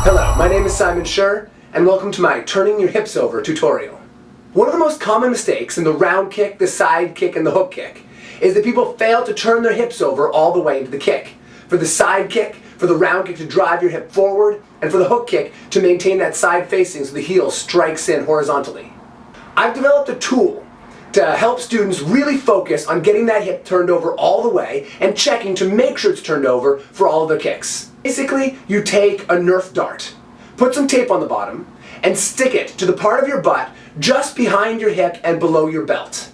Hello, my name is Scher, and welcome to my Turning Your Hips Over tutorial. One of the most common mistakes in the round kick, the side kick, and the hook kick is that people fail to turn their hips over all the way into the kick. For the side kick, for the round kick to drive your hip forward, and for the hook kick to maintain that side facing so the heel strikes in horizontally. I've developed a tool to help students really focus on getting that hip turned over all the way and checking to make sure it's turned over for all of their kicks. Basically, you take a Nerf dart, put some tape on the bottom, and stick it to the part of your butt just behind your hip and below your belt.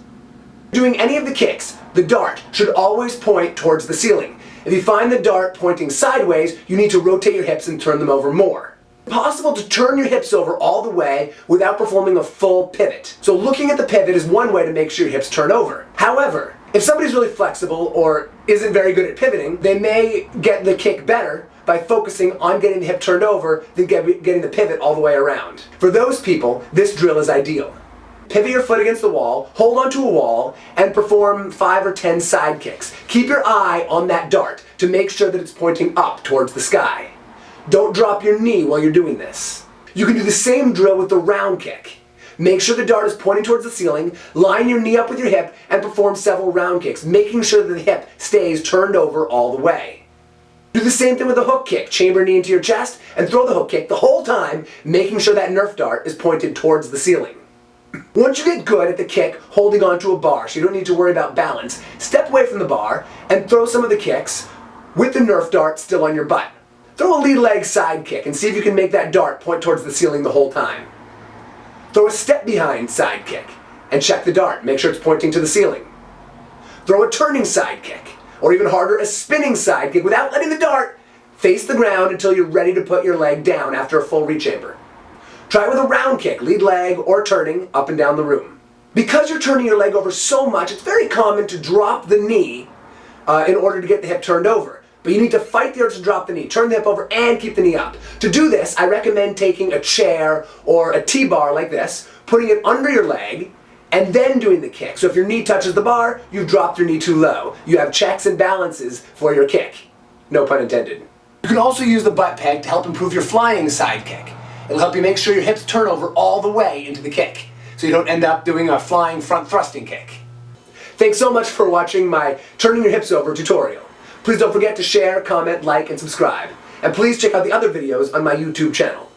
Doing any of the kicks, the dart should always point towards the ceiling. If you find the dart pointing sideways, you need to rotate your hips and turn them over more. It's possible to turn your hips over all the way without performing a full pivot. So looking at the pivot is one way to make sure your hips turn over. However, if somebody's really flexible or isn't very good at pivoting, they may get the kick better by focusing on getting the hip turned over than getting the pivot all the way around. For those people, this drill is ideal. Pivot your foot against the wall, hold onto a wall, and perform 5 or 10 side kicks. Keep your eye on that dart to make sure that it's pointing up towards the sky. Don't drop your knee while you're doing this. You can do the same drill with the round kick. Make sure the dart is pointing towards the ceiling, line your knee up with your hip, and perform several round kicks, making sure that the hip stays turned over all the way. Do the same thing with the hook kick. Chamber knee into your chest and throw the hook kick the whole time, making sure that Nerf dart is pointed towards the ceiling. Once you get good at the kick, holding onto a bar so you don't need to worry about balance, step away from the bar and throw some of the kicks with the Nerf dart still on your butt. Throw a lead leg side kick and see if you can make that dart point towards the ceiling the whole time. Throw a step behind side kick and check the dart, make sure it's pointing to the ceiling. Throw a turning side kick, or even harder, a spinning side kick without letting the dart face the ground until you're ready to put your leg down after a full rechamber. Try it with a round kick, lead leg, or turning up and down the room. Because you're turning your leg over so much, it's very common to drop the knee in order to get the hip turned over. But you need to fight the urge to drop the knee, turn the hip over, and keep the knee up. To do this, I recommend taking a chair or a T-bar like this, putting it under your leg, and then doing the kick. So if your knee touches the bar, you've dropped your knee too low. You have checks and balances for your kick. No pun intended. You can also use the butt peg to help improve your flying side kick. It'll help you make sure your hips turn over all the way into the kick, so you don't end up doing a flying front thrusting kick. Thanks so much for watching my Turning Your Hips Over tutorial. Please don't forget to share, comment, like, and subscribe. And please check out the other videos on my YouTube channel.